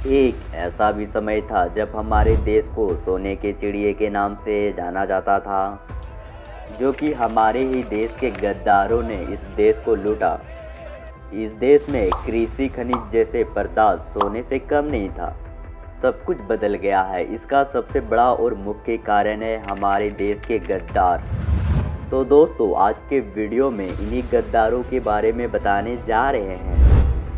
एक ऐसा भी समय था जब हमारे देश को सोने के चिड़िए के नाम से जाना जाता था, जो कि हमारे ही देश के गद्दारों ने इस देश को लूटा। इस देश में कृषि खनिज जैसे पदार्थ सोने से कम नहीं था। सब कुछ बदल गया है। इसका सबसे बड़ा और मुख्य कारण है हमारे देश के गद्दार। तो दोस्तों, आज के वीडियो में इन्हीं गद्दारों के बारे में बताने जा रहे हैं।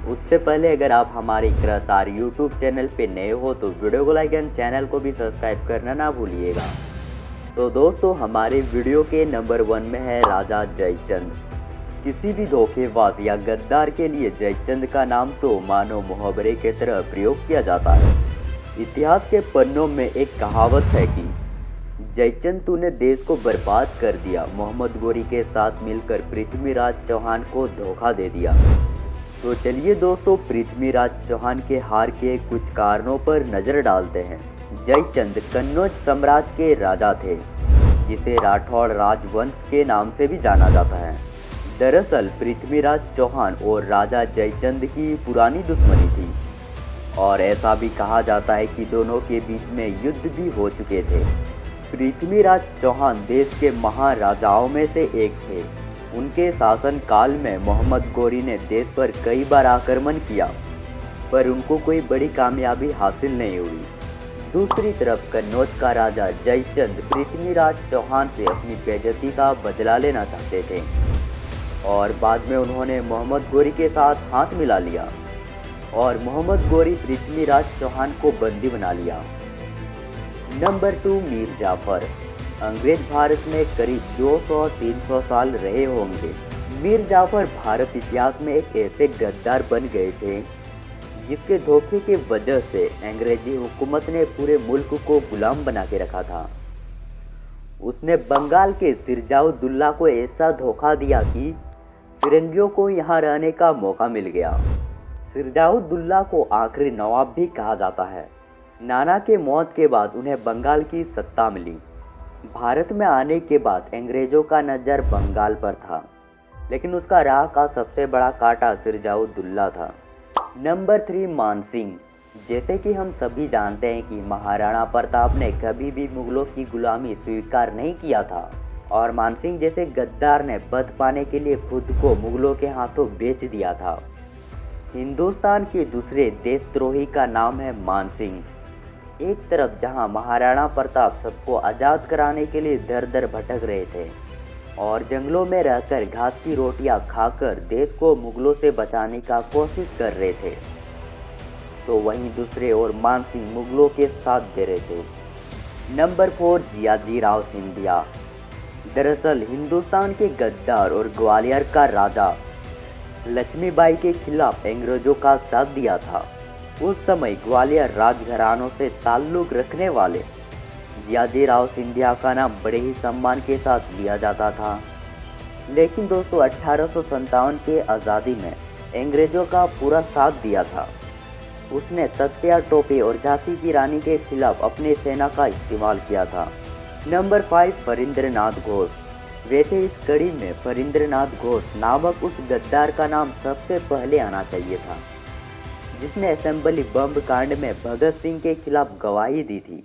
उससे पहले अगर आप हमारे क्रसार यूट्यूब चैनल पे नए हो तो वीडियो को लाइक एंड चैनल को भी सब्सक्राइब करना ना भूलिएगा। तो दोस्तों, हमारे वीडियो के नंबर 1 में है राजा जयचंद। किसी भी धोखेबाज या गद्दार के लिए जयचंद का नाम तो मानो मुहावरे की तरह प्रयोग किया जाता है। इतिहास के पन्नों में एक कहावत है कि जयचंद तूने देश को बर्बाद कर दिया, मोहम्मद गोरी के साथ मिलकर पृथ्वीराज चौहान को धोखा दे दिया। तो चलिए दोस्तों, पृथ्वीराज चौहान के हार के कुछ कारणों पर नजर डालते हैं। जयचंद कन्नौज साम्राज्य के राजा थे, जिसे राठौड़ राजवंश के नाम से भी जाना जाता है। दरअसल पृथ्वीराज चौहान और राजा जयचंद की पुरानी दुश्मनी थी और ऐसा भी कहा जाता है कि दोनों के बीच में युद्ध भी हो चुके थे। पृथ्वीराज चौहान देश के महाराजाओं में से एक थे। उनके शासनकाल में मोहम्मद गोरी ने देश पर कई बार आक्रमण किया, पर उनको कोई बड़ी कामयाबी हासिल नहीं हुई। दूसरी तरफ कन्नौज का राजा जयचंद पृथ्वीराज चौहान से अपनी बेइज्जती का बदला लेना चाहते थे और बाद में उन्होंने मोहम्मद गोरी के साथ हाथ मिला लिया और मोहम्मद गोरी पृथ्वीराज चौहान को बंदी बना लिया। नंबर 2, मीर जाफर। अंग्रेज भारत में करीब 200-300 साल रहे होंगे। मीर जाफर भारत इतिहास में एक ऐसे गद्दार बन गए थे जिसके धोखे की वजह से अंग्रेजी हुकूमत ने पूरे मुल्क को गुलाम बना के रखा था। उसने बंगाल के सिरजाउद्दौला को ऐसा धोखा दिया कि फिरंगियों को यहाँ रहने का मौका मिल गया। सिरजाउद्दौला को आखिरी नवाब भी कहा जाता है। नाना के मौत के बाद उन्हें बंगाल की सत्ता मिली। भारत में आने के बाद अंग्रेजों का नज़र बंगाल पर था, लेकिन उसका राह का सबसे बड़ा कांटा सिरजाउद्दौला था। नंबर 3, मानसिंह। जैसे कि हम सभी जानते हैं कि महाराणा प्रताप ने कभी भी मुगलों की गुलामी स्वीकार नहीं किया था और मानसिंह जैसे गद्दार ने पद पाने के लिए खुद को मुगलों के हाथों बेच दिया था। हिंदुस्तान के दूसरे देशद्रोही का नाम है मानसिंह। एक तरफ जहां महाराणा प्रताप सबको आज़ाद कराने के लिए दर दर भटक रहे थे और जंगलों में रहकर घास की रोटियां खाकर देश को मुगलों से बचाने का कोशिश कर रहे थे, तो वहीं दूसरे ओर मानसिंह मुगलों के साथ दे रहे थे। नंबर 4, जियाजीराव सिंधिया। दरअसल हिंदुस्तान के गद्दार और ग्वालियर का राजा लक्ष्मीबाई के खिलाफ अंग्रेजों का साथ दिया था। उस समय ग्वालियर राजघरानों से ताल्लुक रखने वाले जियाजीराव सिंधिया का नाम बड़े ही सम्मान के साथ लिया जाता था। लेकिन दोस्तों, 1857 के आज़ादी में अंग्रेजों का पूरा साथ दिया था। उसने तत्या टोपे और झांसी की रानी के खिलाफ अपनी सेना का इस्तेमाल किया था। नंबर 5, फरिंद्रनाथ घोष। वैसे इस कड़ी में फरिंद्रनाथ घोष नामक उस गद्दार का नाम सबसे पहले आना चाहिए था, जिसने असेंबली बम कांड में भगत सिंह के खिलाफ गवाही दी थी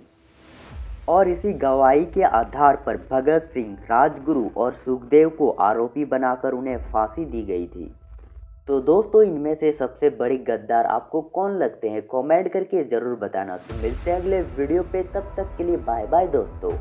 और इसी गवाही के आधार पर भगत सिंह, राजगुरु और सुखदेव को आरोपी बनाकर उन्हें फांसी दी गई थी। तो दोस्तों, इनमें से सबसे बड़े गद्दार आपको कौन लगते हैं? कमेंट करके ज़रूर बताना। तो मिलते हैं अगले वीडियो पे, तब तक के लिए बाय बाय दोस्तों।